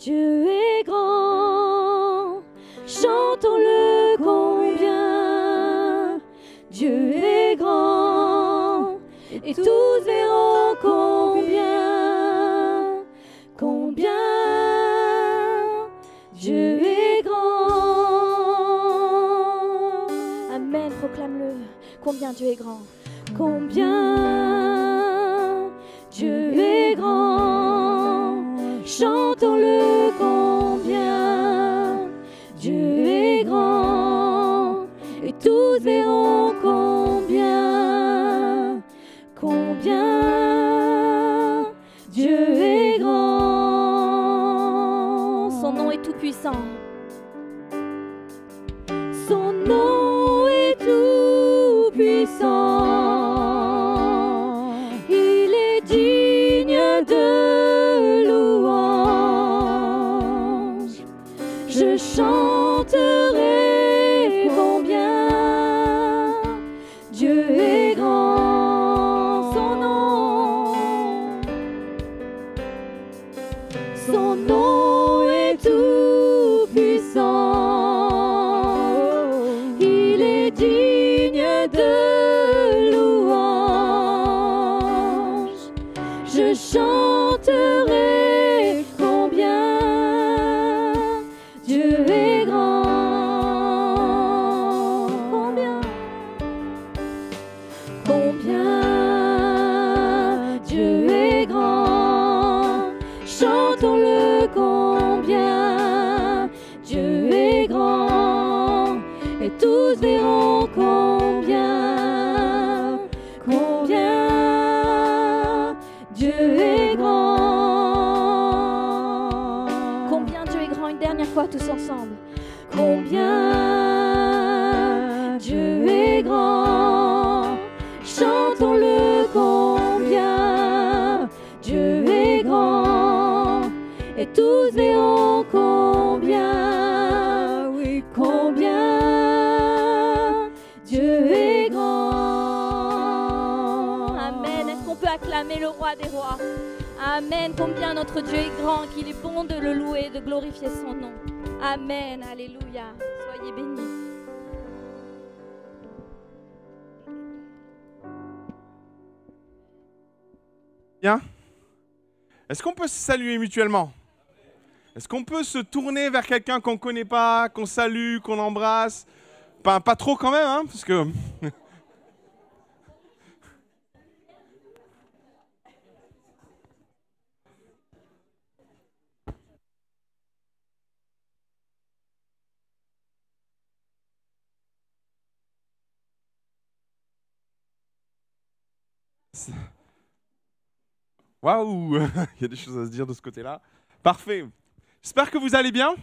Dieu est grand, chantons-le combien. Dieu est grand, et tous verront combien, combien Dieu est grand. Amen, proclame-le. Combien Dieu est grand. Combien Dieu est grand. Chantons-le combien Dieu est grand. Et tous verront combien, combien Dieu est grand. Son nom est tout puissant. Son nom est tout puissant. Il est digne de louange. Je chanterai combien Dieu est grand. Son nom est tout puissant. Il est digne de louange. Je chanterai combien Dieu est grand. Combien Dieu est grand. Chantons-le combien Dieu est grand. Et tous verront combien, combien Dieu est grand. Combien Dieu est grand, une dernière fois tous ensemble. Combien Dieu est grand. Chantons-le combien Dieu est grand. Et tous verront combien, oui, combien Dieu est grand. Amen. Est-ce qu'on peut acclamer le roi des rois? Amen. Combien notre Dieu est grand, qu'il est bon de le louer, de glorifier son nom. Amen. Alléluia. Soyez bénis. Bien. Est-ce qu'on peut se saluer mutuellement? Est-ce qu'on peut se tourner vers quelqu'un qu'on ne connaît pas, qu'on salue, qu'on embrasse? Pas trop quand même, hein, parce que... Waouh, il y a des choses à se dire de ce côté-là. Parfait. J'espère que vous allez bien.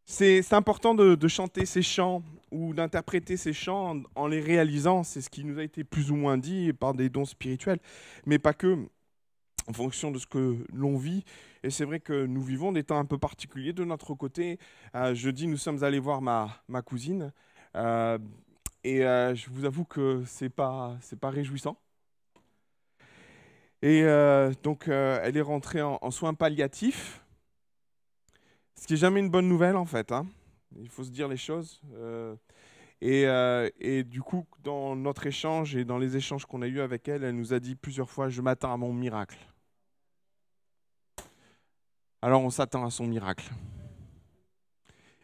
C'est important de chanter ces chants ou d'interpréter ces chants en les réalisant. C'est ce qui nous a été plus ou moins dit par des dons spirituels, mais pas que, en fonction de ce que l'on vit. Et c'est vrai que nous vivons des temps un peu particuliers de notre côté. Jeudi, nous sommes allés voir ma cousine. Et je vous avoue que c'est pas réjouissant. Et donc, elle est rentrée en soins palliatifs, ce qui n'est jamais une bonne nouvelle, en fait, hein. Il faut se dire les choses. Et du coup, dans notre échange et dans les échanges qu'on a eus avec elle, elle nous a dit plusieurs fois « Je m'attends à mon miracle ». Alors, on s'attend à son miracle.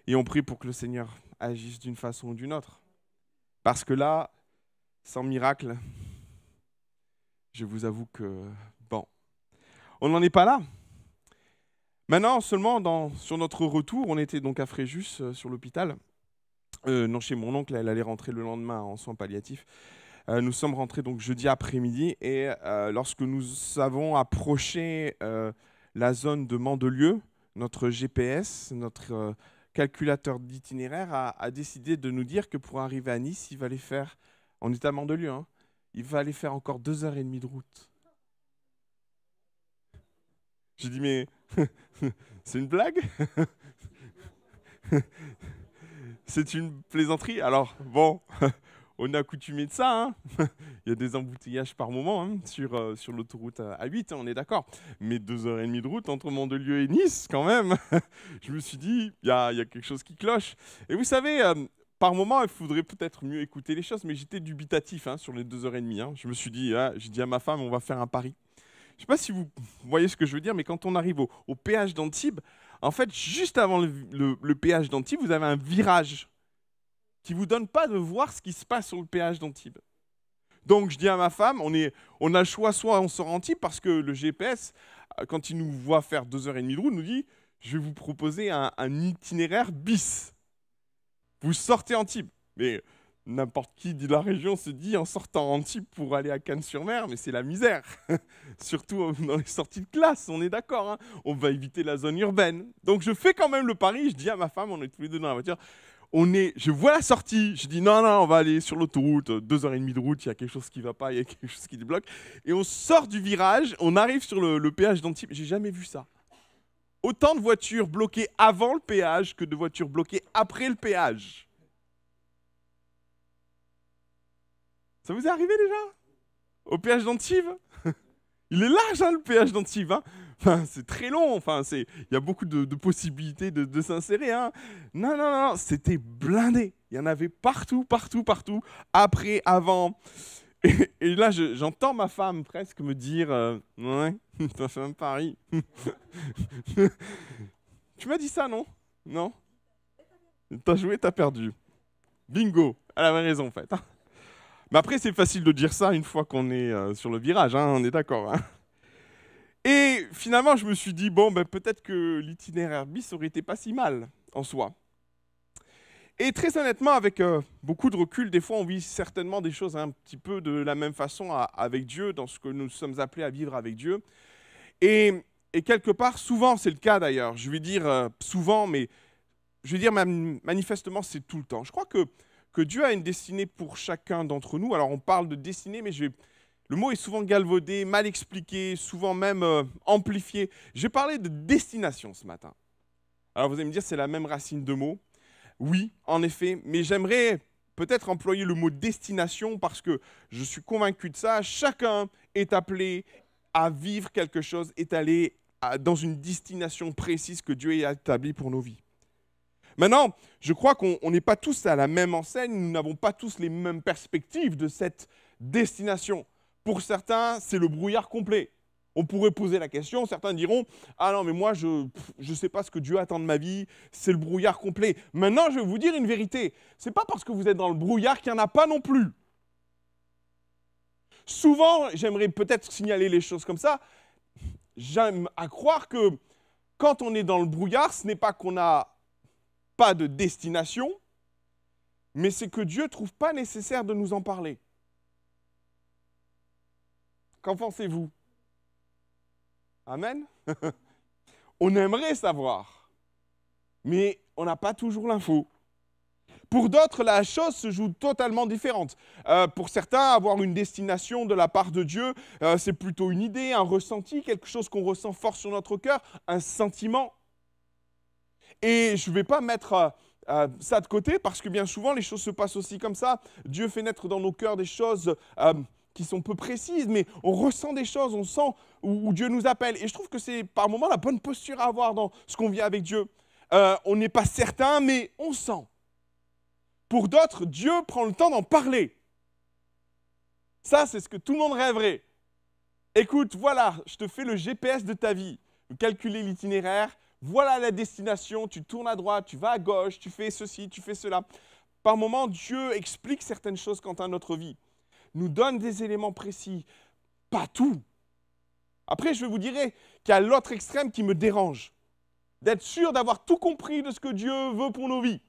Et on prie pour que le Seigneur agisse d'une façon ou d'une autre. Parce que là, sans miracle, je vous avoue que, bon, on n'en est pas là. Maintenant, seulement sur notre retour, on était donc à Fréjus, sur l'hôpital. Non, chez mon oncle, elle allait rentrer le lendemain en soins palliatifs. Nous sommes rentrés donc jeudi après-midi et lorsque nous avons approché la zone de Mandelieu, notre GPS, notre calculateur d'itinéraire a décidé de nous dire que pour arriver à Nice, il fallait faire, on est à Mandelieu, hein, il fallait faire encore 2h30 de route. J'ai dit, mais c'est une blague? C'est une plaisanterie? Alors, bon, on est accoutumé de ça. Hein. Il y a des embouteillages par moment hein, sur l'autoroute A8, hein, on est d'accord. Mais 2h30 de route entre Mandelieu et Nice, quand même. Je me suis dit, il y a quelque chose qui cloche. Et vous savez, par moment, il faudrait peut-être mieux écouter les choses, mais j'étais dubitatif hein, sur les 2h30. Hein. Je me suis dit, j'ai dit à ma femme, on va faire un pari. Je ne sais pas si vous voyez ce que je veux dire, mais quand on arrive au péage d'Antibes, en fait, juste avant le péage d'Antibes, vous avez un virage qui ne vous donne pas de voir ce qui se passe sur le péage d'Antibes. Donc, je dis à ma femme, on a le choix, soit on sort Antibes, parce que le GPS, quand il nous voit faire 2h30 de route, nous dit, je vais vous proposer un itinéraire bis. Vous sortez Antibes. Mais n'importe qui de la région se dit en sortant Antibes pour aller à Cannes-sur-Mer, mais c'est la misère. Surtout dans les sorties de classe, on est d'accord. Hein, on va éviter la zone urbaine. Donc je fais quand même le pari, je dis à ma femme, on est tous les deux dans la voiture, je vois la sortie, je dis non, on va aller sur l'autoroute, 2h30 de route, il y a quelque chose qui ne va pas, il y a quelque chose qui débloque. Et on sort du virage, on arrive sur le péage d'Antibes, j'ai jamais vu ça. Autant de voitures bloquées avant le péage que de voitures bloquées après le péage. Ça vous est arrivé déjà? Au péage d'Antibes? Il est large, hein, le péage d'Antibes. Hein, enfin, c'est très long. Enfin, il y a beaucoup de possibilités de s'insérer. Hein. Non. C'était blindé. Il y en avait partout. Après, avant. Et là, j'entends ma femme presque me dire ouais, t'as fait un pari. Tu m'as dit ça, non? Non? T'as joué, t'as perdu. Bingo. Elle avait raison, en fait. Mais après, c'est facile de dire ça une fois qu'on est sur le virage, hein, on est d'accord. Hein. Et finalement, je me suis dit, bon, ben, peut-être que l'itinéraire bis aurait été pas si mal en soi. Et très honnêtement, avec beaucoup de recul, des fois, on vit certainement des choses un petit peu de la même façon avec Dieu, dans ce que nous sommes appelés à vivre avec Dieu. Et quelque part, souvent, c'est le cas d'ailleurs. Je vais dire souvent, mais je vais dire manifestement, c'est tout le temps. Je crois que Dieu a une destinée pour chacun d'entre nous. Alors, on parle de destinée, mais le mot est souvent galvaudé, mal expliqué, souvent même amplifié. Je vais parler de destination ce matin. Alors, vous allez me dire, c'est la même racine de mots. Oui, en effet, mais j'aimerais peut-être employer le mot destination parce que je suis convaincu de ça. Chacun est appelé à vivre quelque chose, est allé dans une destination précise que Dieu a établie pour nos vies. Maintenant, je crois qu'on n'est pas tous à la même enseigne, nous n'avons pas tous les mêmes perspectives de cette destination. Pour certains, c'est le brouillard complet. On pourrait poser la question, certains diront « Ah non, mais moi, je ne sais pas ce que Dieu attend de ma vie, c'est le brouillard complet. » Maintenant, je vais vous dire une vérité. Ce n'est pas parce que vous êtes dans le brouillard qu'il n'y en a pas non plus. Souvent, j'aimerais peut-être signaler les choses comme ça. J'aime à croire que quand on est dans le brouillard, ce n'est pas qu'on n'a pas de destination, mais c'est que Dieu ne trouve pas nécessaire de nous en parler. Qu'en pensez-vous? Amen. On aimerait savoir, mais on n'a pas toujours l'info. Pour d'autres, la chose se joue totalement différente. Pour certains, avoir une destination de la part de Dieu, c'est plutôt une idée, un ressenti, quelque chose qu'on ressent fort sur notre cœur, un sentiment. Et je ne vais pas mettre ça de côté parce que bien souvent, les choses se passent aussi comme ça. Dieu fait naître dans nos cœurs des choses qui sont peu précises, mais on ressent des choses, on sent où Dieu nous appelle. Et je trouve que c'est par moments la bonne posture à avoir dans ce qu'on vit avec Dieu. On n'est pas certain, mais on sent. Pour d'autres, Dieu prend le temps d'en parler. Ça, c'est ce que tout le monde rêverait. Écoute, voilà, je te fais le GPS de ta vie. Calculer l'itinéraire, voilà la destination, tu tournes à droite, tu vas à gauche, tu fais ceci, tu fais cela. Par moments, Dieu explique certaines choses quant à notre vie. Nous donne des éléments précis. Pas tout. Après, je vous dirai qu'il y a l'autre extrême qui me dérange. D'être sûr d'avoir tout compris de ce que Dieu veut pour nos vies.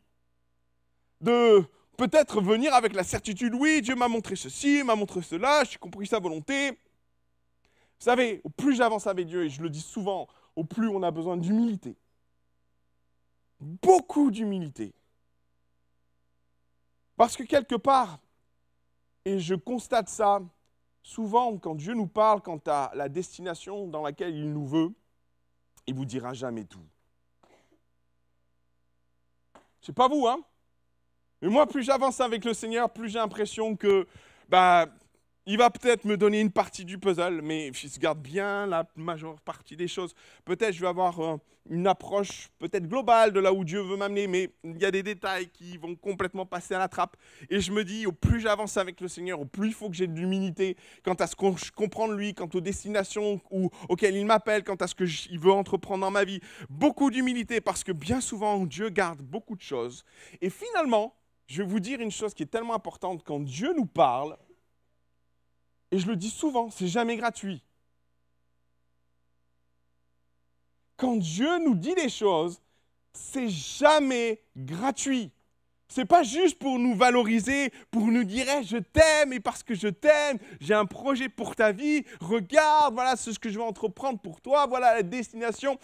De peut-être venir avec la certitude, oui, Dieu m'a montré ceci, m'a montré cela, j'ai compris sa volonté. Vous savez, au plus j'avance avec Dieu, et je le dis souvent, au plus on a besoin d'humilité. Beaucoup d'humilité. Parce que quelque part, et je constate ça, souvent quand Dieu nous parle quant à la destination dans laquelle il nous veut, il ne vous dira jamais tout. Je ne sais pas vous, hein? Mais moi, plus j'avance avec le Seigneur, plus j'ai l'impression que il va peut-être me donner une partie du puzzle, mais je garde bien la majeure partie des choses. Peut-être je vais avoir une approche peut-être globale de là où Dieu veut m'amener, mais il y a des détails qui vont complètement passer à la trappe. Et je me dis, au plus j'avance avec le Seigneur, au plus il faut que j'ai de l'humilité quant à ce que je comprends de lui, quant aux destinations auxquelles il m'appelle, quant à ce qu'il veut entreprendre dans ma vie. Beaucoup d'humilité parce que bien souvent, Dieu garde beaucoup de choses. Et finalement, je vais vous dire une chose qui est tellement importante, quand Dieu nous parle, et je le dis souvent, c'est jamais gratuit. Quand Dieu nous dit des choses, c'est jamais gratuit. C'est pas juste pour nous valoriser, pour nous dire hey, je t'aime et parce que je t'aime, j'ai un projet pour ta vie, regarde, voilà ce que je vais entreprendre pour toi, voilà la destination.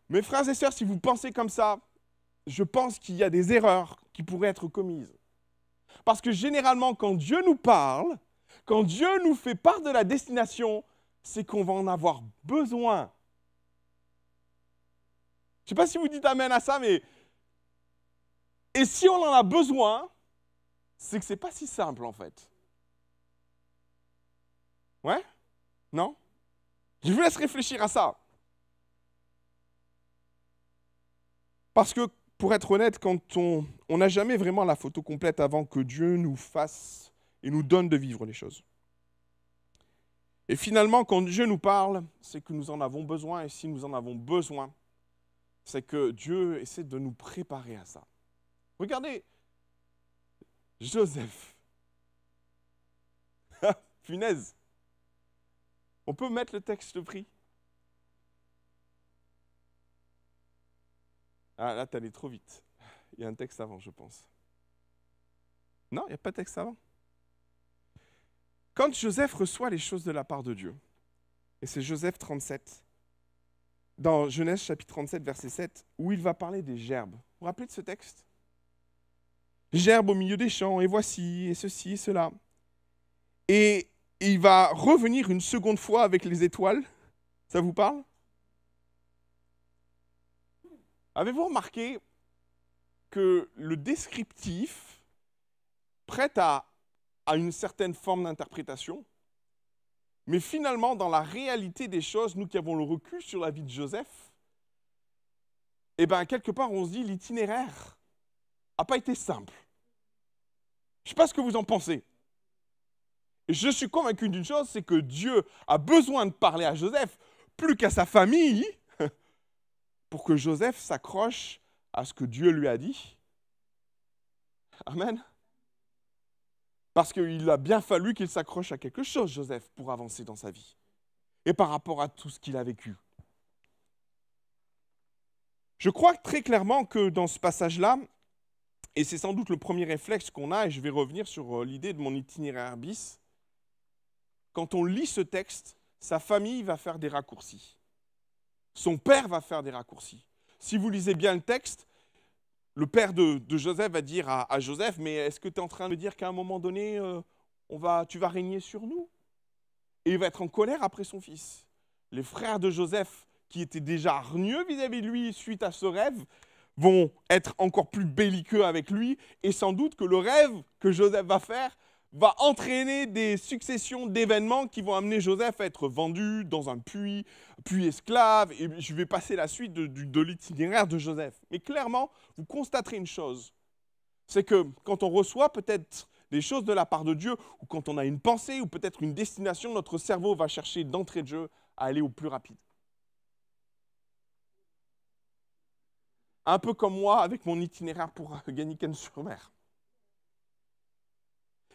Mes frères et sœurs, si vous pensez comme ça, je pense qu'il y a des erreurs qui pourraient être commises. Parce que généralement, quand Dieu nous parle, quand Dieu nous fait part de la destination, c'est qu'on va en avoir besoin. Je ne sais pas si vous dites amen à ça, mais... Et si on en a besoin, c'est que ce n'est pas si simple, en fait. Ouais? Non? Je vous laisse réfléchir à ça. Parce que, pour être honnête, quand on n'a jamais vraiment la photo complète avant que Dieu nous fasse et nous donne de vivre les choses. Et finalement, quand Dieu nous parle, c'est que nous en avons besoin. Et si nous en avons besoin, c'est que Dieu essaie de nous préparer à ça. Regardez, Joseph. Punaise. On peut mettre le texte pris? Ah, là, t'es allé trop vite. Il y a un texte avant, je pense. Non, il n'y a pas de texte avant. Quand Joseph reçoit les choses de la part de Dieu, et c'est Joseph 37, dans Genèse chapitre 37, verset 7, où il va parler des gerbes. Vous vous rappelez de ce texte? Gerbes au milieu des champs, et voici, et ceci, et cela. Et il va revenir une seconde fois avec les étoiles. Ça vous parle? Avez-vous remarqué que le descriptif prête à une certaine forme d'interprétation, mais finalement, dans la réalité des choses, nous qui avons le recul sur la vie de Joseph, eh bien, quelque part, on se dit l'itinéraire n'a pas été simple. Je ne sais pas ce que vous en pensez. Et je suis convaincu d'une chose, c'est que Dieu a besoin de parler à Joseph plus qu'à sa famille pour que Joseph s'accroche à ce que Dieu lui a dit. Amen. Parce qu'il a bien fallu qu'il s'accroche à quelque chose, Joseph, pour avancer dans sa vie. Et par rapport à tout ce qu'il a vécu. Je crois très clairement que dans ce passage-là, et c'est sans doute le premier réflexe qu'on a, et je vais revenir sur l'idée de mon itinéraire bis, quand on lit ce texte, sa famille va faire des raccourcis. Son père va faire des raccourcis. Si vous lisez bien le texte, le père de Joseph va dire à Joseph, mais est-ce que tu es en train de dire qu'à un moment donné, tu vas régner sur nous? Et il va être en colère après son fils. Les frères de Joseph, qui étaient déjà hargneux vis-à-vis de lui suite à ce rêve, vont être encore plus belliqueux avec lui, et sans doute que le rêve que Joseph va faire va entraîner des successions d'événements qui vont amener Joseph à être vendu dans un puits, puis esclave, et je vais passer la suite de l'itinéraire de Joseph. Mais clairement, vous constaterez une chose, c'est que quand on reçoit peut-être des choses de la part de Dieu, ou quand on a une pensée, ou peut-être une destination, notre cerveau va chercher d'entrée de jeu à aller au plus rapide. Un peu comme moi avec mon itinéraire pour Ganiken-sur-Mer.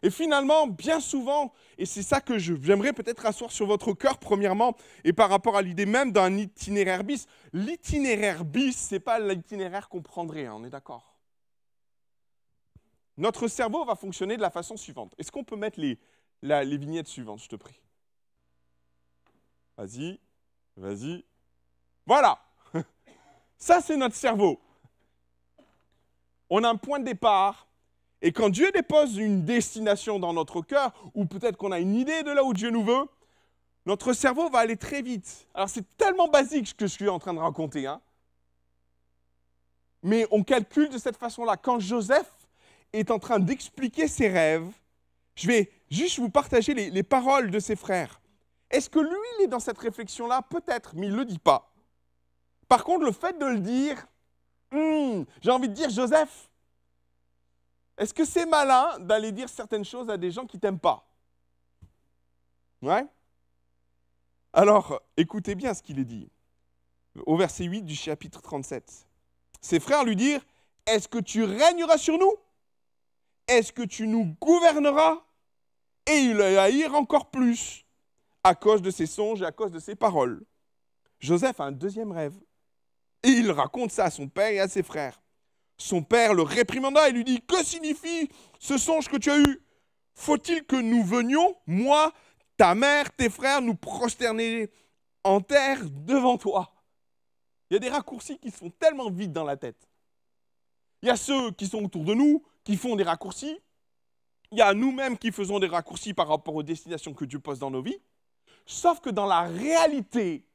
Et finalement, bien souvent, et c'est ça que j'aimerais peut-être asseoir sur votre cœur premièrement, et par rapport à l'idée même d'un itinéraire bis, l'itinéraire bis, ce n'est pas l'itinéraire qu'on prendrait, hein, on est d'accord? Notre cerveau va fonctionner de la façon suivante. Est-ce qu'on peut mettre les vignettes suivantes, je te prie? Vas-y, vas-y. Voilà. Ça, c'est notre cerveau. On a un point de départ. Et quand Dieu dépose une destination dans notre cœur, ou peut-être qu'on a une idée de là où Dieu nous veut, notre cerveau va aller très vite. Alors c'est tellement basique ce que je suis en train de raconter, hein. Mais on calcule de cette façon-là. Quand Joseph est en train d'expliquer ses rêves, je vais juste vous partager les paroles de ses frères. Est-ce que lui, il est dans cette réflexion-là? Peut-être, mais il ne le dit pas. Par contre, le fait de le dire, j'ai envie de dire, Joseph, est-ce que c'est malin d'aller dire certaines choses à des gens qui ne t'aiment pas? Ouais? Alors, écoutez bien ce qu'il est dit. Au verset 8 du chapitre 37. Ses frères lui dirent, « Est-ce que tu régneras sur nous? Est-ce que tu nous gouverneras? » Et ils le haïrent encore plus, à cause de ses songes et à cause de ses paroles. Joseph a un deuxième rêve. Et il raconte ça à son père et à ses frères. Son père le réprimanda et lui dit, « Que signifie ce songe que tu as eu? Faut-il que nous venions, moi, ta mère, tes frères, nous prosterner en terre devant toi? » Il y a des raccourcis qui sont tellement vides dans la tête. Il y a ceux qui sont autour de nous, qui font des raccourcis. Il y a nous-mêmes qui faisons des raccourcis par rapport aux destinations que Dieu pose dans nos vies. Sauf que dans la réalité,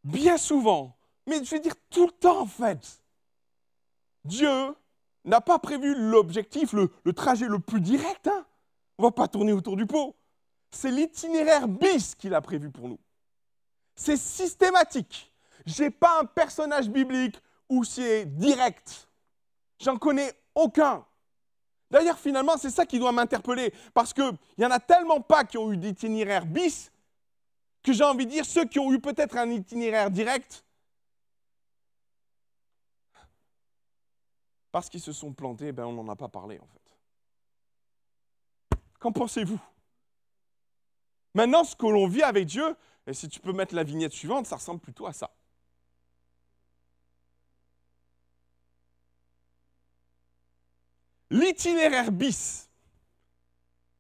bien souvent, mais je vais dire tout le temps en fait, Dieu n'a pas prévu l'objectif, le trajet le plus direct. Hein. On ne va pas tourner autour du pot. C'est l'itinéraire bis qu'il a prévu pour nous. C'est systématique. Je n'ai pas un personnage biblique où c'est direct. J'en connais aucun. D'ailleurs, finalement, c'est ça qui doit m'interpeller. Parce qu'il n'y en a tellement pas qui ont eu d'itinéraire bis que j'ai envie de dire, ceux qui ont eu peut-être un itinéraire direct, parce qu'ils se sont plantés, ben on n'en a pas parlé en fait. Qu'en pensez-vous? Maintenant, ce que l'on vit avec Dieu, et si tu peux mettre la vignette suivante, ça ressemble plutôt à ça. L'itinéraire bis,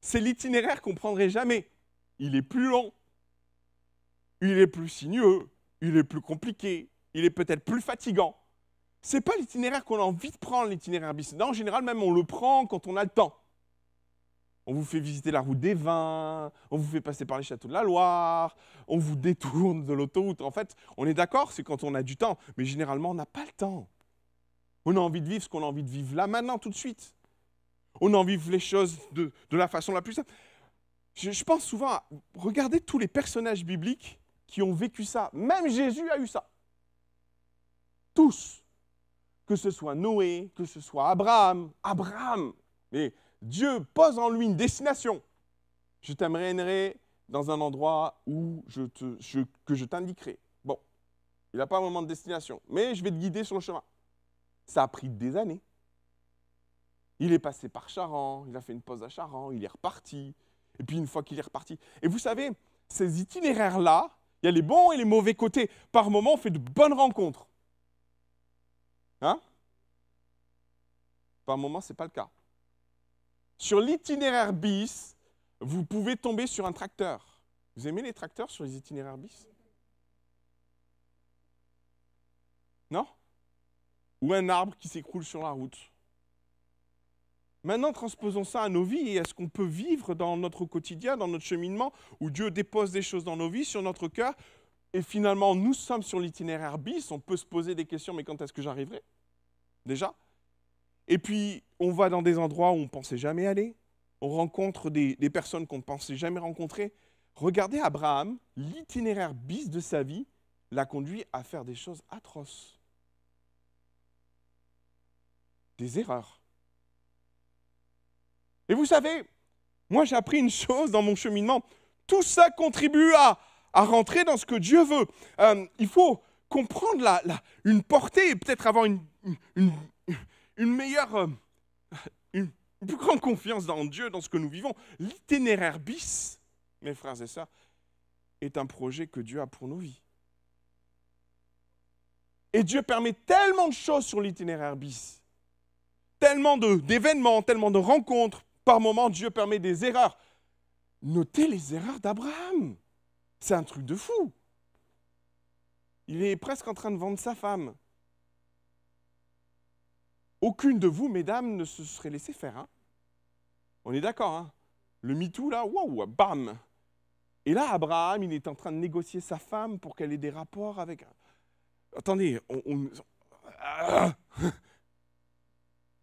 c'est l'itinéraire qu'on ne prendrait jamais. Il est plus long, il est plus sinueux, il est plus compliqué, il est peut-être plus fatigant. Ce n'est pas l'itinéraire qu'on a envie de prendre, l'itinéraire bis. Non, en général, même on le prend quand on a le temps. On vous fait visiter la route des vins, on vous fait passer par les châteaux de la Loire, on vous détourne de l'autoroute. En fait, on est d'accord, c'est quand on a du temps, mais généralement, on n'a pas le temps. On a envie de vivre ce qu'on a envie de vivre là, maintenant, tout de suite. On a envie de vivre les choses de la façon la plus simple. Je pense souvent à regarder tous les personnages bibliques qui ont vécu ça. Même Jésus a eu ça. Tous. Que ce soit Noé, que ce soit Abraham. Mais Dieu pose en lui une destination. Je t'amènerai dans un endroit où que je t'indiquerai. Bon, il n'a pas un moment de destination, mais je vais te guider sur le chemin. Ça a pris des années. Il est passé par Charan, il a fait une pause à Charan, il est reparti. Et puis une fois qu'il est reparti. Et vous savez, ces itinéraires-là, il y a les bons et les mauvais côtés. Par moments, on fait de bonnes rencontres. Hein? Par moments, ce n'est pas le cas. Sur l'itinéraire bis, vous pouvez tomber sur un tracteur. Vous aimez les tracteurs sur les itinéraires bis? Non? Ou un arbre qui s'écroule sur la route. Maintenant, transposons ça à nos vies et est-ce qu'on peut vivre dans notre quotidien, dans notre cheminement, où Dieu dépose des choses dans nos vies, sur notre cœur, et finalement, nous sommes sur l'itinéraire bis, on peut se poser des questions, mais quand est-ce que j'arriverai? Déjà. Et puis, on va dans des endroits où on ne pensait jamais aller, on rencontre des personnes qu'on ne pensait jamais rencontrer. Regardez Abraham, l'itinéraire bis de sa vie l'a conduit à faire des choses atroces. Des erreurs. Et vous savez, moi j'ai appris une chose dans mon cheminement, tout ça contribue à rentrer dans ce que Dieu veut. Il faut comprendre une portée et peut-être avoir une meilleure, une plus grande confiance dans Dieu, dans ce que nous vivons. L'itinéraire bis, mes frères et sœurs, est un projet que Dieu a pour nos vies. Et Dieu permet tellement de choses sur l'itinéraire bis, tellement d'événements, tellement de rencontres. Par moments, Dieu permet des erreurs. Notez les erreurs d'Abraham. C'est un truc de fou. Il est presque en train de vendre sa femme. Aucune de vous, mesdames, ne se serait laissé faire. Hein? On est d'accord, hein? Le MeToo, là, waouh, bam. Et là, Abraham, il est en train de négocier sa femme pour qu'elle ait des rapports avec... Attendez,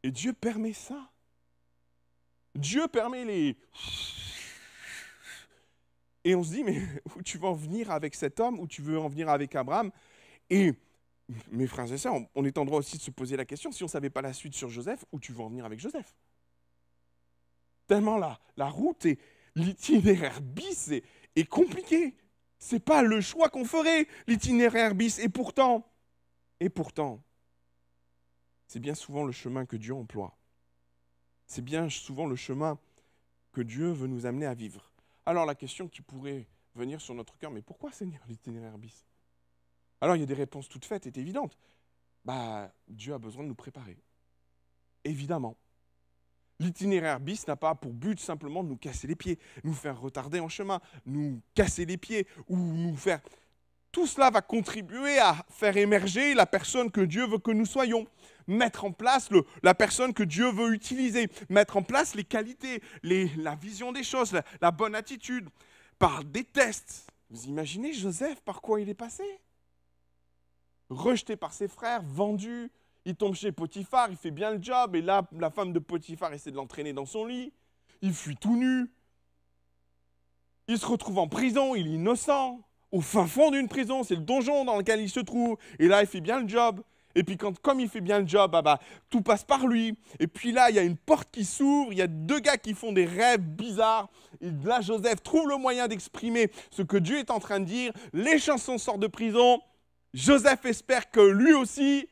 Et Dieu permet ça. Dieu permet les... Et on se dit, mais où tu veux en venir avec cet homme, où tu veux en venir avec Abraham? Et mes frères et sœurs, on est en droit aussi de se poser la question, si on ne savait pas la suite sur Joseph, où tu veux en venir avec Joseph? Tellement la route et l'itinéraire bis est compliqué. Ce n'est pas le choix qu'on ferait, l'itinéraire bis. Et pourtant, c'est bien souvent le chemin que Dieu emploie. C'est bien souvent le chemin que Dieu veut nous amener à vivre. Alors la question qui pourrait venir sur notre cœur, mais pourquoi Seigneur l'itinéraire bis? Alors il y a des réponses toutes faites et évidentes. Dieu a besoin de nous préparer. Évidemment. L'itinéraire bis n'a pas pour but simplement de nous casser les pieds, nous faire retarder en chemin, nous casser les pieds ou nous faire... Tout cela va contribuer à faire émerger la personne que Dieu veut que nous soyons, mettre en place la personne que Dieu veut utiliser, mettre en place les qualités, la vision des choses, la bonne attitude, par des tests. Vous imaginez Joseph, par quoi il est passé? Rejeté par ses frères, vendu, il tombe chez Potiphar, il fait bien le job, et là, la femme de Potiphar essaie de l'entraîner dans son lit, il fuit tout nu, il se retrouve en prison, il est innocent, au fin fond d'une prison, c'est le donjon dans lequel il se trouve, et là, il fait bien le job. Et puis, comme il fait bien le job, tout passe par lui. Et puis là, il y a une porte qui s'ouvre, il y a deux gars qui font des rêves bizarres. Et là, Joseph trouve le moyen d'exprimer ce que Dieu est en train de dire. Les chansons sortent de prison. Joseph espère que lui aussi.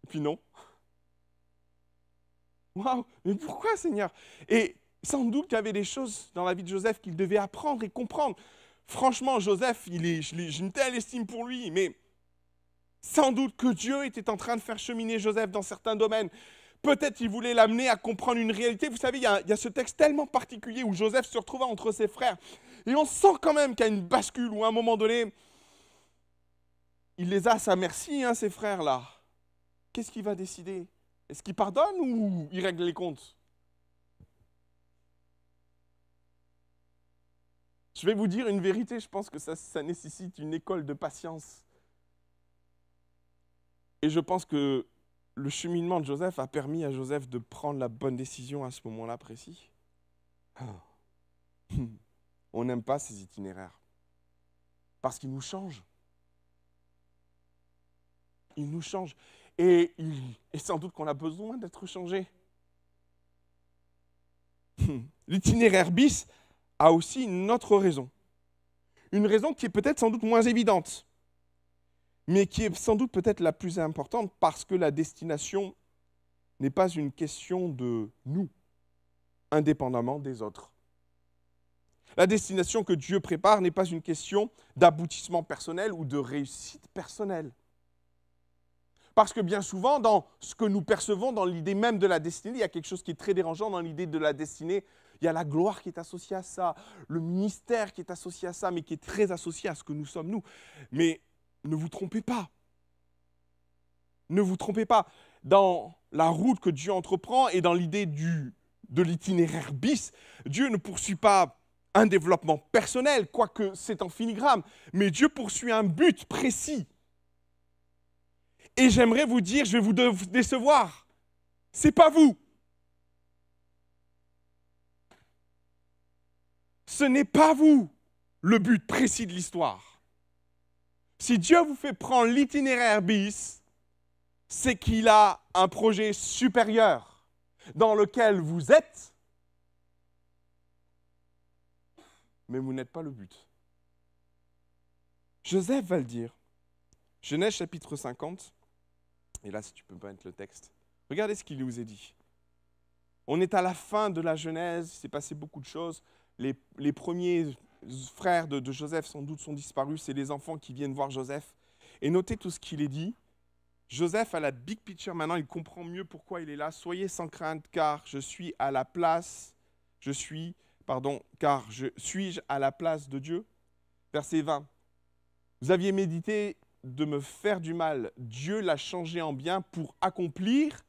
Et puis non. Waouh, mais pourquoi, Seigneur? Et sans doute qu'il y avait des choses dans la vie de Joseph qu'il devait apprendre et comprendre. Franchement, Joseph, j'ai une telle estime pour lui, mais sans doute que Dieu était en train de faire cheminer Joseph dans certains domaines. Peut-être qu'il voulait l'amener à comprendre une réalité. Vous savez, il y a ce texte tellement particulier où Joseph se retrouvait entre ses frères. Et on sent quand même qu'il y a une bascule où à un moment donné, il les a à sa merci, ces frères-là. Qu'est-ce qu'il va décider? Est-ce qu'il pardonne ou il règle les comptes? Je vais vous dire une vérité, je pense que ça nécessite une école de patience. Et je pense que le cheminement de Joseph a permis à Joseph de prendre la bonne décision à ce moment-là précis. On n'aime pas ces itinéraires. Parce qu'ils nous changent. Ils nous changent. Et sans doute qu'on a besoin d'être changé. L'itinéraire bis a aussi une autre raison. Une raison qui est peut-être sans doute moins évidente, mais qui est sans doute peut-être la plus importante parce que la destination n'est pas une question de nous, indépendamment des autres. La destination que Dieu prépare n'est pas une question d'aboutissement personnel ou de réussite personnelle. Parce que bien souvent, dans ce que nous percevons, dans l'idée même de la destinée, il y a quelque chose qui est très dérangeant dans l'idée de la destinée. Il y a la gloire qui est associée à ça, le ministère qui est associé à ça, mais qui est très associé à ce que nous sommes nous. Mais ne vous trompez pas. Ne vous trompez pas. Dans la route que Dieu entreprend et dans l'idée de l'itinéraire bis, Dieu ne poursuit pas un développement personnel, quoique c'est en filigrane, mais Dieu poursuit un but précis. Et j'aimerais vous dire, je vais vous décevoir, c'est pas vous. Ce n'est pas vous le but précis de l'histoire. Si Dieu vous fait prendre l'itinéraire bis, c'est qu'il a un projet supérieur dans lequel vous êtes, mais vous n'êtes pas le but. Joseph va le dire. Genèse chapitre 50. Et là, si tu peux pas mettre le texte. Regardez ce qu'il nous est dit. On est à la fin de la Genèse, il s'est passé beaucoup de choses. Les premiers frères de Joseph, sans doute, sont disparus. C'est les enfants qui viennent voir Joseph. Et notez tout ce qu'il est dit. Joseph a la big picture maintenant, il comprend mieux pourquoi il est là. Soyez sans crainte, car suis-je à la place de Dieu? Verset 20. Vous aviez médité de me faire du mal. Dieu l'a changé en bien pour accomplir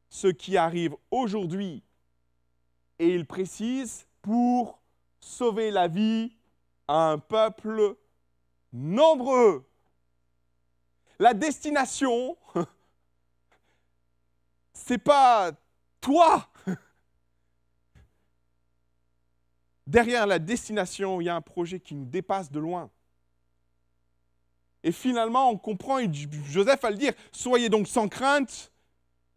ce qui arrive aujourd'hui. Et il précise, pour sauver la vie à un peuple nombreux. La destination, c'est pas toi. derrière la destination, il y a un projet qui nous dépasse de loin. Et finalement, on comprend, et Joseph va le dire, soyez donc sans crainte,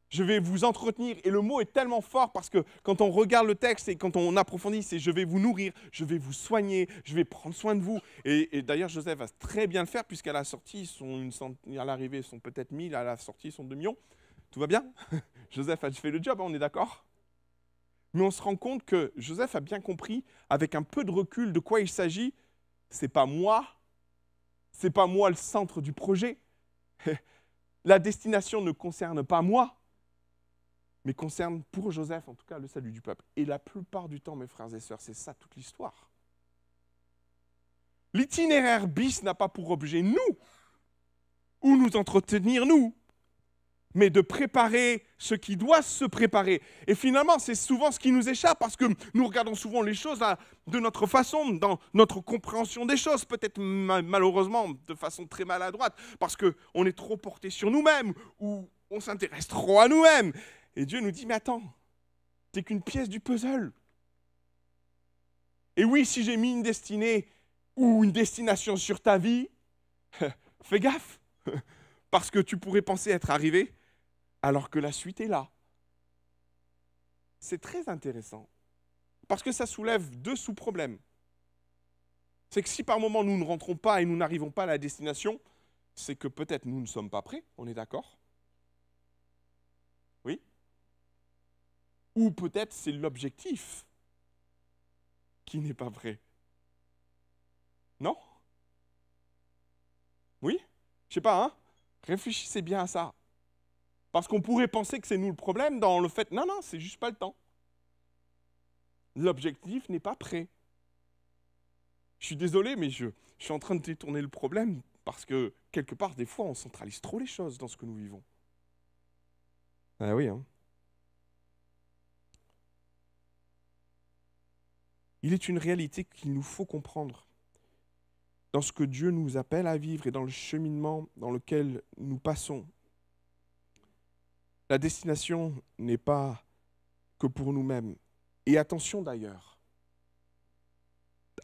je vais vous entretenir. Et le mot est tellement fort parce que quand on regarde le texte et quand on approfondit, c'est je vais vous nourrir, je vais vous soigner, je vais prendre soin de vous. Et d'ailleurs, Joseph va très bien le faire puisqu'à la sortie, à l'arrivée, ils sont peut-être 1000, à la sortie, ils sont 2 millions. Tout va bien? Joseph a fait le job, on est d'accord? Mais on se rend compte que Joseph a bien compris, avec un peu de recul, de quoi il s'agit. C'est pas moi le centre du projet. La destination ne concerne pas moi, mais concerne pour Joseph, en tout cas, le salut du peuple. Et la plupart du temps, mes frères et sœurs, c'est ça toute l'histoire. L'itinéraire bis n'a pas pour objet nous, ou nous entretenir nous, mais de préparer ce qui doit se préparer. Et finalement, c'est souvent ce qui nous échappe, parce que nous regardons souvent les choses de notre façon, dans notre compréhension des choses, peut-être malheureusement de façon très maladroite, parce qu'on est trop porté sur nous-mêmes, ou on s'intéresse trop à nous-mêmes. Et Dieu nous dit, mais attends, t'es qu'une pièce du puzzle. Et oui, si j'ai mis une destinée ou une destination sur ta vie, fais gaffe, parce que tu pourrais penser être arrivé, alors que la suite est là. C'est très intéressant, parce que ça soulève 2 sous-problèmes. C'est que si par moment nous ne rentrons pas et nous n'arrivons pas à la destination, c'est que peut-être nous ne sommes pas prêts, on est d'accord? Oui? Ou peut-être c'est l'objectif qui n'est pas vrai. Non? Oui? Je sais pas, hein? Réfléchissez bien à ça. Parce qu'on pourrait penser que c'est nous le problème dans le fait, non, c'est juste pas le temps. L'objectif n'est pas prêt. Je suis désolé, mais je suis en train de détourner le problème parce que, quelque part, des fois, on centralise trop les choses dans ce que nous vivons. Ah oui, hein. Il est une réalité qu'il nous faut comprendre dans ce que Dieu nous appelle à vivre et dans le cheminement dans lequel nous passons. La destination n'est pas que pour nous-mêmes. Et attention d'ailleurs.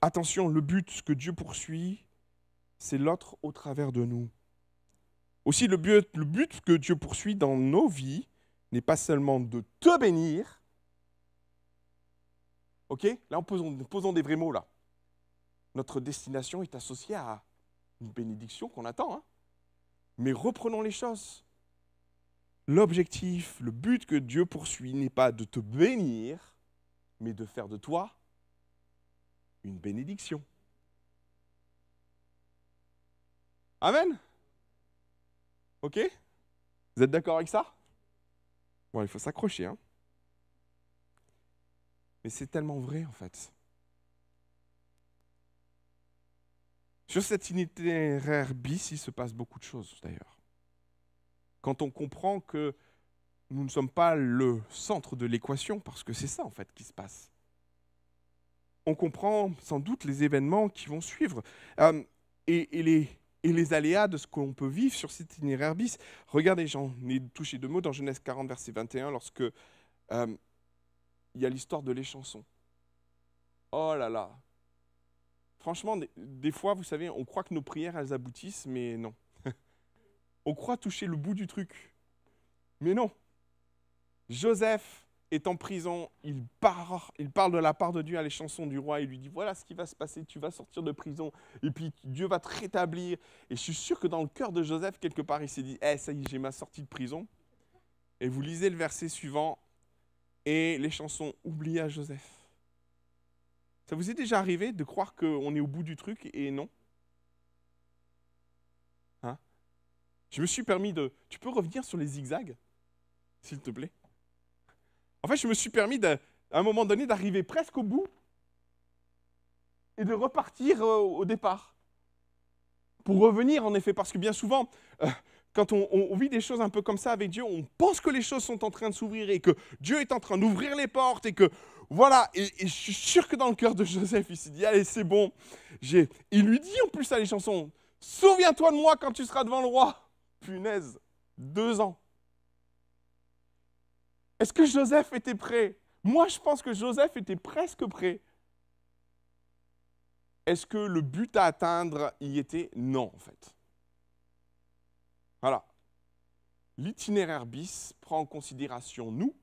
Attention, le but que Dieu poursuit, c'est l'autre au travers de nous. Aussi, le but que Dieu poursuit dans nos vies n'est pas seulement de te bénir. Ok? Là, posons des vrais mots, là. Notre destination est associée à une bénédiction qu'on attend. Hein? Mais reprenons les choses. L'objectif, le but que Dieu poursuit n'est pas de te bénir, mais de faire de toi une bénédiction. Amen? Ok? Vous êtes d'accord avec ça? Bon, il faut s'accrocher, hein? Mais c'est tellement vrai, en fait. Sur cet itinéraire bis, il se passe beaucoup de choses, d'ailleurs. Quand on comprend que nous ne sommes pas le centre de l'équation, parce que c'est ça, en fait, qui se passe. On comprend sans doute les événements qui vont suivre et les aléas de ce qu'on peut vivre sur cet itinéraire bis. Regardez, j'en ai touché 2 mots dans Genèse 40, verset 21, lorsque il y a l'histoire de l'échanson. Oh là là! Franchement, des fois, vous savez, on croit que nos prières, elles aboutissent, mais non. On croit toucher le bout du truc. Mais non. Joseph est en prison, il parle de la part de Dieu à l'échanson du roi, il lui dit, voilà ce qui va se passer, tu vas sortir de prison, et puis Dieu va te rétablir. Et je suis sûr que dans le cœur de Joseph, quelque part, il s'est dit, ça y est, j'ai ma sortie de prison. Et vous lisez le verset suivant, et l'échanson oublia Joseph. Ça vous est déjà arrivé de croire qu'on est au bout du truc et non? Hein? Je me suis permis de... Tu peux revenir sur les zigzags, s'il te plaît? En fait, je me suis permis, à un moment donné, d'arriver presque au bout et de repartir au départ. Pour revenir, en effet, parce que bien souvent, quand on vit des choses un peu comme ça avec Dieu, on pense que les choses sont en train de s'ouvrir et que Dieu est en train d'ouvrir les portes et que, voilà, et je suis sûr que dans le cœur de Joseph, il s'est dit, allez, c'est bon. Il lui dit en plus à l'échanson, souviens-toi de moi quand tu seras devant le roi. Punaise, 2 ans. Est-ce que Joseph était prêt? Moi, je pense que Joseph était presque prêt. est-ce que le but à atteindre y était? Non, en fait. Voilà. L'itinéraire bis prend en considération nous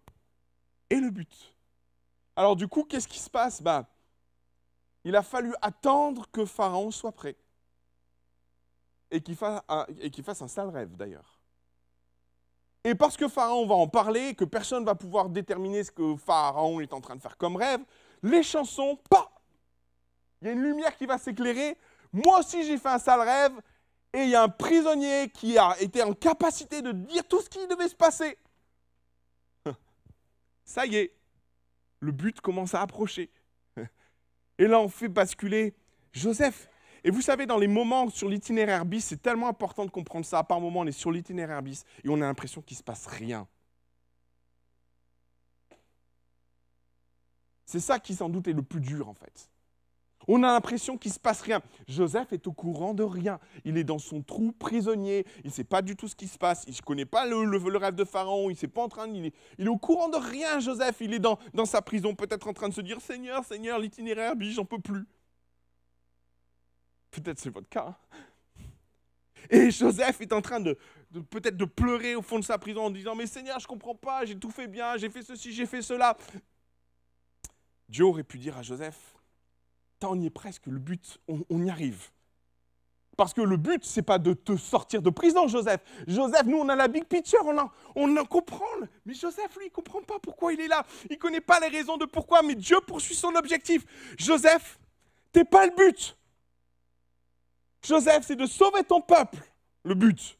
et le but. Alors du coup, qu'est-ce qui se passe? Il a fallu attendre que Pharaon soit prêt. Et qu'il fasse un sale rêve, d'ailleurs. Et parce que Pharaon va en parler, que personne ne va pouvoir déterminer ce que Pharaon est en train de faire comme rêve, les chansons, il y a une lumière qui va s'éclairer. Moi aussi, j'ai fait un sale rêve. Et il y a un prisonnier qui a été en capacité de dire tout ce qui devait se passer. Ça y est, le but commence à approcher. Et là, on fait basculer Joseph. Et vous savez, dans les moments sur l'itinéraire bis, c'est tellement important de comprendre ça. Par moment, on est sur l'itinéraire bis et on a l'impression qu'il ne se passe rien. C'est ça qui, sans doute, est le plus dur, en fait. On a l'impression qu'il ne se passe rien. Joseph est au courant de rien. Il est dans son trou prisonnier. Il ne sait pas du tout ce qui se passe. Il ne connaît pas le rêve de Pharaon. Il est au courant de rien, Joseph. Il est dans sa prison, peut-être en train de se dire « Seigneur, Seigneur, l'itinéraire, j'en peux plus. » Peut-être c'est votre cas. Et Joseph est en train peut-être de pleurer au fond de sa prison en disant « Mais Seigneur, je ne comprends pas, j'ai tout fait bien, j'ai fait ceci, j'ai fait cela. » Dieu aurait pu dire à Joseph, on y est presque, le but, on y arrive. Parce que le but, ce n'est pas de te sortir de prison, Joseph. Joseph, nous, on a la big picture, on en comprend. Mais Joseph, lui, il ne comprend pas pourquoi il est là. Il ne connaît pas les raisons de pourquoi, mais Dieu poursuit son objectif. Joseph, tu n'es pas le but. Joseph, c'est de sauver ton peuple, le but.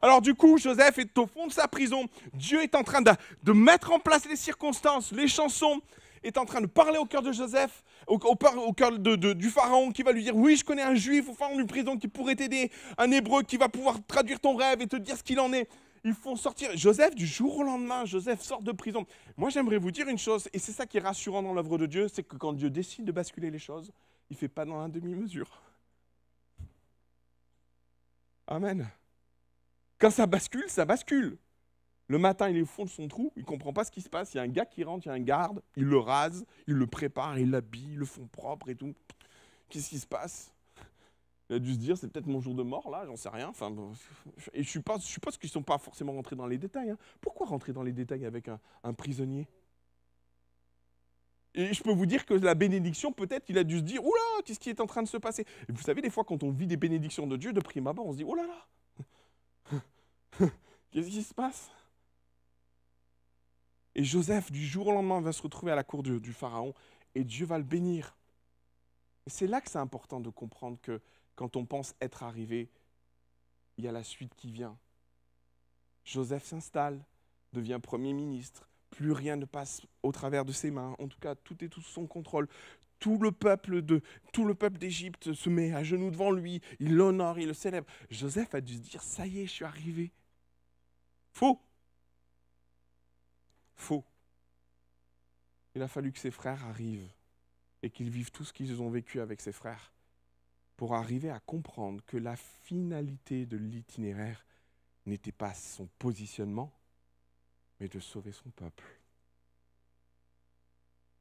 Alors du coup, Joseph est au fond de sa prison. Dieu est en train de mettre en place les circonstances, les chansons, est en train de parler au cœur de Joseph, au cœur du Pharaon qui va lui dire « Oui, je connais un juif au fond d'une prison qui pourrait t'aider, un hébreu qui va pouvoir traduire ton rêve et te dire ce qu'il en est. » Ils font sortir Joseph du jour au lendemain. Joseph sort de prison. Moi, j'aimerais vous dire une chose, et c'est ça qui est rassurant dans l'œuvre de Dieu, c'est que quand Dieu décide de basculer les choses, il ne fait pas dans un demi-mesure. Amen. Quand ça bascule, ça bascule. Le matin, il est au fond de son trou, il ne comprend pas ce qui se passe. Il y a un gars qui rentre, il y a un garde, il le rase, il le prépare, il l'habille, ils le font propre et tout. Qu'est-ce qui se passe? Il a dû se dire, c'est peut-être mon jour de mort, là, j'en sais rien. Enfin, et je suppose qu'ils ne sont pas forcément rentrés dans les détails. Pourquoi rentrer dans les détails avec un prisonnier? Et je peux vous dire que la bénédiction, peut-être, il a dû se dire, oula, qu'est-ce qui est en train de se passer? Et vous savez, des fois, quand on vit des bénédictions de Dieu, de prime abord, on se dit, oh là là, qu'est-ce qui se passe? Et Joseph, du jour au lendemain, va se retrouver à la cour du Pharaon et Dieu va le bénir. Et c'est là que c'est important de comprendre que quand on pense être arrivé, il y a la suite qui vient. Joseph s'installe, devient Premier ministre, plus rien ne passe au travers de ses mains, en tout cas tout est sous son contrôle. Tout le peuple d'Égypte se met à genoux devant lui, il l'honore, il le célèbre. Joseph a dû se dire, ça y est, je suis arrivé. Faux. Il a fallu que ses frères arrivent et qu'ils vivent tout ce qu'ils ont vécu avec ses frères pour arriver à comprendre que la finalité de l'itinéraire n'était pas son positionnement, mais de sauver son peuple.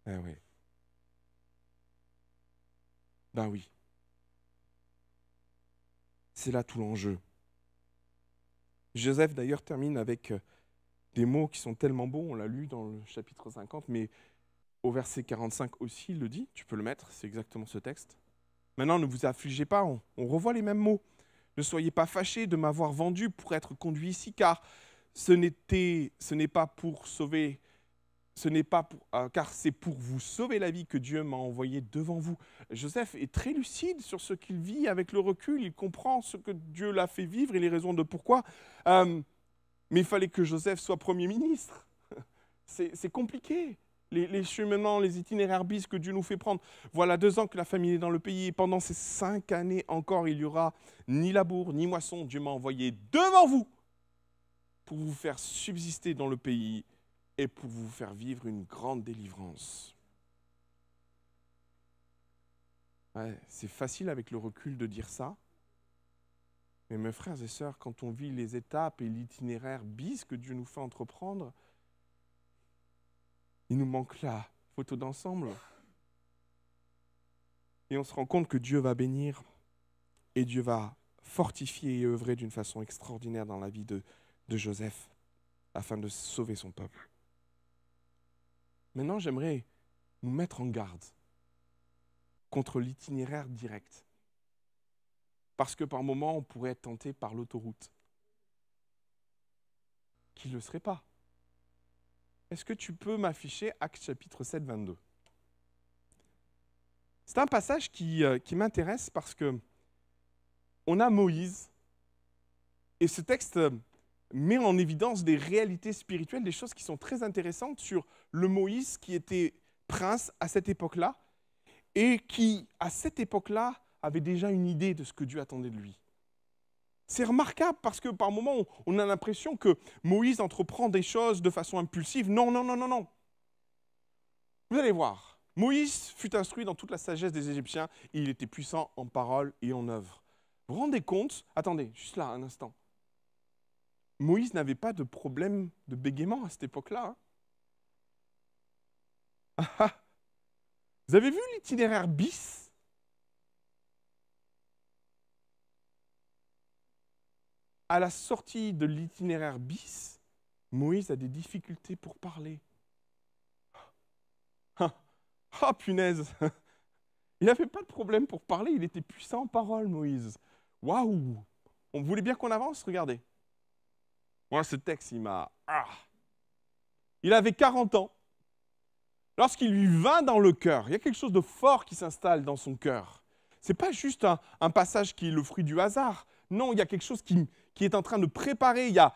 Eh oui. Ben oui. C'est là tout l'enjeu. Joseph, d'ailleurs, termine avec des mots qui sont tellement beaux, on l'a lu dans le chapitre 50, mais au verset 45 aussi, il le dit, tu peux le mettre, c'est exactement ce texte. Maintenant, ne vous affligez pas, on revoit les mêmes mots. Ne soyez pas fâchés de m'avoir vendu pour être conduit ici, car car c'est pour vous sauver la vie que Dieu m'a envoyé devant vous. Joseph est très lucide sur ce qu'il vit avec le recul, il comprend ce que Dieu l'a fait vivre et les raisons de pourquoi. Mais il fallait que Joseph soit Premier ministre. C'est compliqué. Les cheminements, les itinéraires bis que Dieu nous fait prendre. Voilà 2 ans que la famille est dans le pays et pendant ces 5 années encore, il n'y aura ni labour, ni moisson. Dieu m'a envoyé devant vous pour vous faire subsister dans le pays et pour vous faire vivre une grande délivrance. Ouais, c'est facile avec le recul de dire ça. Mais mes frères et sœurs, quand on vit les étapes et l'itinéraire bis que Dieu nous fait entreprendre, il nous manque la photo d'ensemble. Et on se rend compte que Dieu va bénir et Dieu va fortifier et œuvrer d'une façon extraordinaire dans la vie de Joseph afin de sauver son peuple. Maintenant, j'aimerais nous mettre en garde contre l'itinéraire direct. Parce que par moments, on pourrait être tenté par l'autoroute. Qui ne le serait pas? Est-ce que tu peux m'afficher Actes chapitre 7, 22? C'est un passage qui m'intéresse parce que on a Moïse et ce texte met en évidence des réalités spirituelles, des choses qui sont très intéressantes sur le Moïse qui était prince à cette époque-là et qui, à cette époque-là, avait déjà une idée de ce que Dieu attendait de lui. C'est remarquable parce que par moments, on a l'impression que Moïse entreprend des choses de façon impulsive. Non, non, non, non, non. Vous allez voir. Moïse fut instruit dans toute la sagesse des Égyptiens et il était puissant en parole et en œuvre. Vous vous rendez compte? Attendez, juste là, un instant. Moïse n'avait pas de problème de bégaiement à cette époque-là. Hein. Vous avez vu l'itinéraire bis? À la sortie de l'itinéraire bis, Moïse a des difficultés pour parler. Ah, punaise! Il n'avait pas de problème pour parler, il était puissant en parole, Moïse. Waouh! On voulait bien qu'on avance, regardez. Moi, ce texte, il m'a... Il avait 40 ans. Lorsqu'il lui vint dans le cœur, il y a quelque chose de fort qui s'installe dans son cœur. Ce n'est pas juste un passage qui est le fruit du hasard. Non, il y a quelque chose qui est en train de préparer. Il y a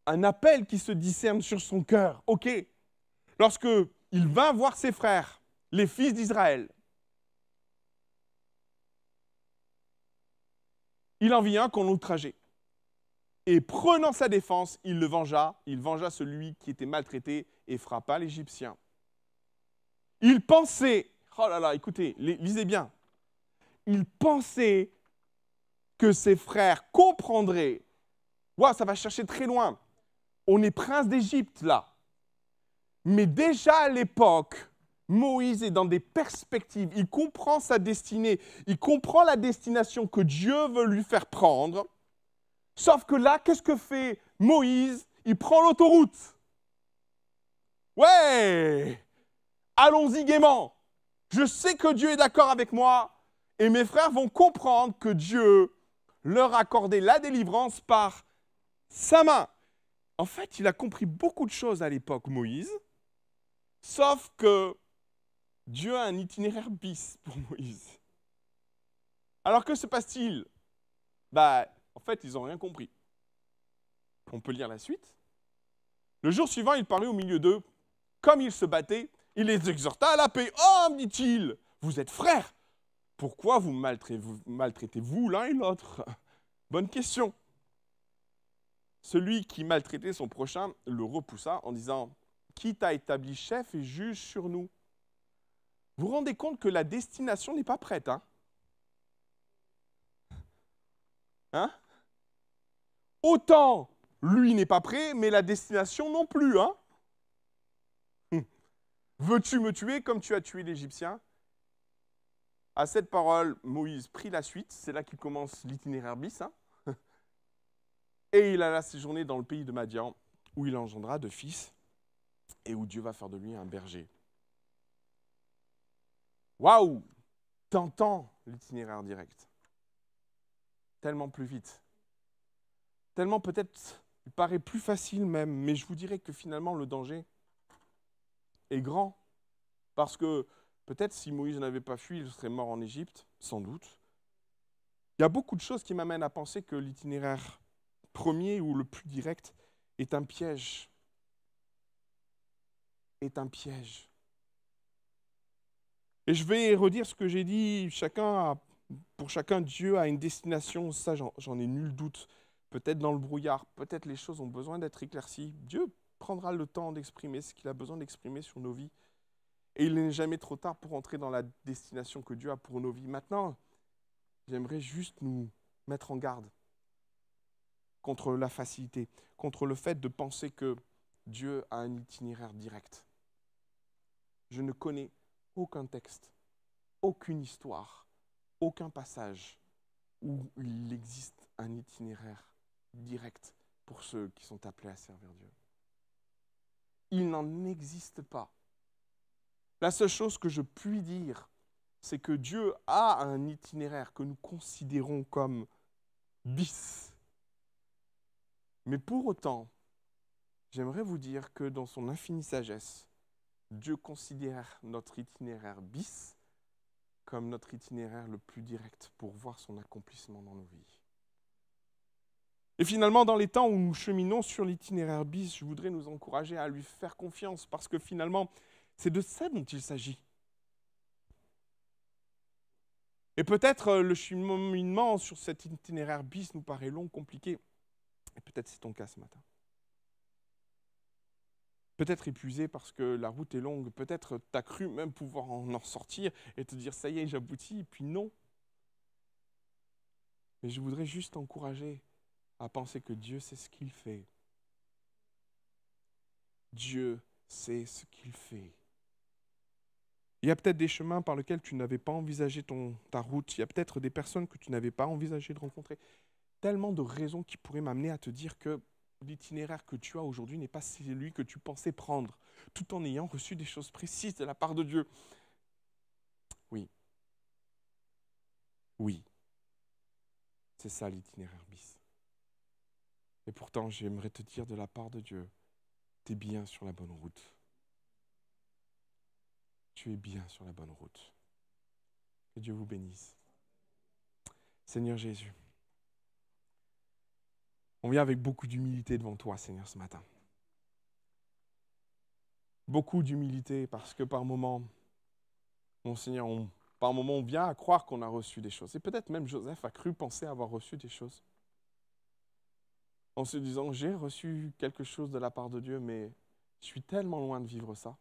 un appel qui se discerne sur son cœur. OK. Lorsque il vint voir ses frères, les fils d'Israël, il en vit un qu'on outrageait. Et prenant sa défense, il vengea celui qui était maltraité et frappa l'Égyptien. Il pensait, oh là là, écoutez, lisez bien, il pensait que ses frères comprendraient. Waouh, ça va chercher très loin. On est prince d'Égypte là. Mais déjà à l'époque, Moïse est dans des perspectives. Il comprend sa destinée. Il comprend la destination que Dieu veut lui faire prendre. Sauf que là, qu'est-ce que fait Moïse? Il prend l'autoroute. Ouais! Allons-y gaiement. Je sais que Dieu est d'accord avec moi et mes frères vont comprendre que Dieu leur a accordé la délivrance par sa main. En fait, il a compris beaucoup de choses à l'époque, Moïse, sauf que Dieu a un itinéraire bis pour Moïse. Alors que se passe-t-il? En fait, ils n'ont rien compris. On peut lire la suite. Le jour suivant, il parut au milieu d'eux. Comme ils se battaient, il les exhorta à la paix. « Oh, dit-il, vous êtes frères. Pourquoi vous maltraitez-vous l'un et l'autre » Bonne question. Celui qui maltraitait son prochain le repoussa en disant « Qui t'a établi chef et juge sur nous ?» Vous vous rendez compte que la destination n'est pas prête, hein? Hein? Autant lui n'est pas prêt, mais la destination non plus, hein? Veux-tu me tuer comme tu as tué l'Égyptien? À cette parole, Moïse prit la suite. C'est là qu'il commence l'itinéraire bis. Hein? Et il alla séjourner dans le pays de Madian, où il engendra 2 fils, et où Dieu va faire de lui un berger. Waouh! T'entends l'itinéraire direct. Tellement plus vite. Tellement peut-être, il paraît plus facile même, mais je vous dirais que finalement le danger est grand. Parce que peut-être si Moïse n'avait pas fui, il serait mort en Égypte, sans doute. Il y a beaucoup de choses qui m'amènent à penser que l'itinéraire premier ou le plus direct est un piège. Est un piège. Et je vais redire ce que j'ai dit, pour chacun, Dieu a une destination, ça j'en ai nul doute. Peut-être dans le brouillard, peut-être les choses ont besoin d'être éclaircies. Dieu prendra le temps d'exprimer ce qu'il a besoin d'exprimer sur nos vies. Et il n'est jamais trop tard pour entrer dans la destination que Dieu a pour nos vies. Maintenant, j'aimerais juste nous mettre en garde contre la facilité, contre le fait de penser que Dieu a un itinéraire direct. Je ne connais aucun texte, aucune histoire aucun passage où il existe un itinéraire direct pour ceux qui sont appelés à servir Dieu. Il n'en existe pas. La seule chose que je puis dire, c'est que Dieu a un itinéraire que nous considérons comme bis. Mais pour autant, j'aimerais vous dire que dans son infinie sagesse, Dieu considère notre itinéraire bis comme notre itinéraire le plus direct pour voir son accomplissement dans nos vies. Et finalement, dans les temps où nous cheminons sur l'itinéraire bis, je voudrais nous encourager à lui faire confiance parce que finalement, c'est de ça dont il s'agit. Et peut-être le cheminement sur cet itinéraire bis nous paraît long, compliqué. Et peut-être c'est ton cas ce matin. Peut-être épuisé parce que la route est longue. Peut-être tu as cru même pouvoir en sortir et te dire ça y est, j'aboutis. Et puis non. Mais je voudrais juste t'encourager à penser que Dieu sait ce qu'il fait. Dieu sait ce qu'il fait. Il y a peut-être des chemins par lesquels tu n'avais pas envisagé ta route. Il y a peut-être des personnes que tu n'avais pas envisagé de rencontrer. Tellement de raisons qui pourraient m'amener à te dire que l'itinéraire que tu as aujourd'hui n'est pas celui que tu pensais prendre, tout en ayant reçu des choses précises de la part de Dieu. Oui. Oui. C'est ça l'itinéraire bis. Et pourtant, j'aimerais te dire de la part de Dieu, tu es bien sur la bonne route. Tu es bien sur la bonne route. Que Dieu vous bénisse. Seigneur Jésus, on vient avec beaucoup d'humilité devant toi, Seigneur, ce matin. Beaucoup d'humilité parce que par moments, mon Seigneur, par moments, on vient à croire qu'on a reçu des choses. Et peut-être même Joseph a cru penser avoir reçu des choses. En se disant, j'ai reçu quelque chose de la part de Dieu, mais je suis tellement loin de vivre ça.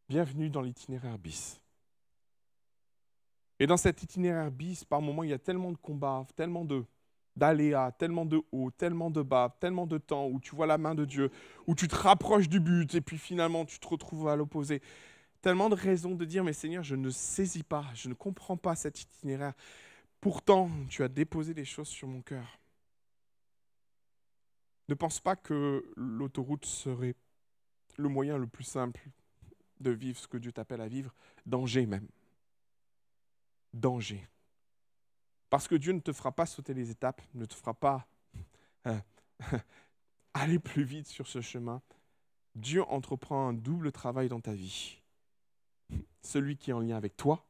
Bienvenue dans l'itinéraire bis. Et dans cet itinéraire bis, par moments, il y a tellement de combats, tellement d'aléas, tellement de hauts, tellement de bas, tellement de temps où tu vois la main de Dieu, où tu te rapproches du but et puis finalement tu te retrouves à l'opposé. Tellement de raisons de dire, mais Seigneur, je ne saisis pas, je ne comprends pas cet itinéraire. Pourtant, tu as déposé des choses sur mon cœur. Ne pense pas que l'autoroute serait le moyen le plus simple de vivre ce que Dieu t'appelle à vivre. Danger même. Danger. Parce que Dieu ne te fera pas sauter les étapes, ne te fera pas aller plus vite sur ce chemin. Dieu entreprend un double travail dans ta vie. Celui qui est en lien avec toi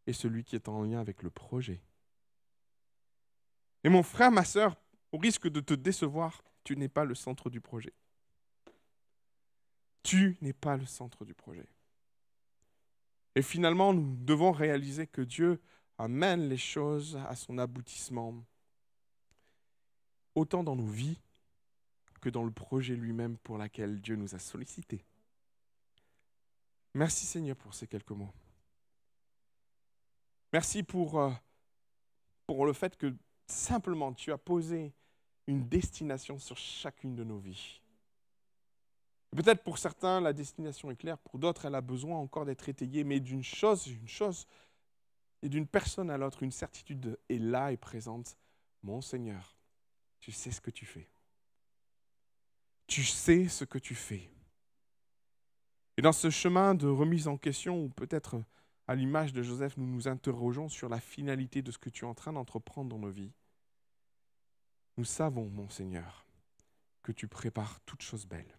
et celui qui est en lien avec le projet. Et mon frère, ma sœur, au risque de te décevoir, tu n'es pas le centre du projet. Tu n'es pas le centre du projet. Et finalement, nous devons réaliser que Dieu amène les choses à son aboutissement, autant dans nos vies que dans le projet lui-même pour lequel Dieu nous a sollicités. Merci Seigneur pour ces quelques mots. Merci pour le fait que simplement tu as posé une destination sur chacune de nos vies. Peut-être pour certains, la destination est claire, pour d'autres, elle a besoin encore d'être étayée, mais d'une chose, et d'une personne à l'autre, une certitude est là et présente. Mon Seigneur, tu sais ce que tu fais. Tu sais ce que tu fais. Et dans ce chemin de remise en question, ou peut-être à l'image de Joseph, nous nous interrogeons sur la finalité de ce que tu es en train d'entreprendre dans nos vies. Nous savons, mon Seigneur, que tu prépares toutes choses belles.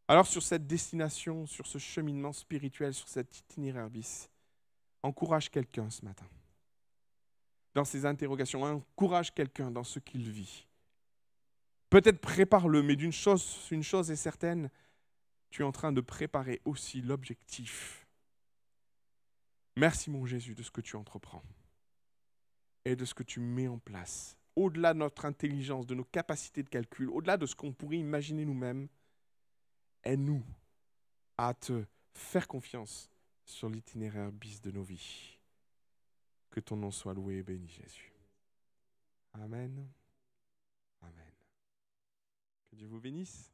Alors sur cette destination, sur ce cheminement spirituel, sur cet itinéraire bis, encourage quelqu'un ce matin. Dans ses interrogations, encourage quelqu'un dans ce qu'il vit. Peut-être prépare-le, mais une chose est certaine, tu es en train de préparer aussi l'objectif. Merci mon Jésus de ce que tu entreprends et de ce que tu mets en place. Au-delà de notre intelligence, de nos capacités de calcul, au-delà de ce qu'on pourrait imaginer nous-mêmes, aide-nous à te faire confiance sur l'itinéraire bis de nos vies. Que ton nom soit loué et béni, Jésus. Amen. Amen. Que Dieu vous bénisse.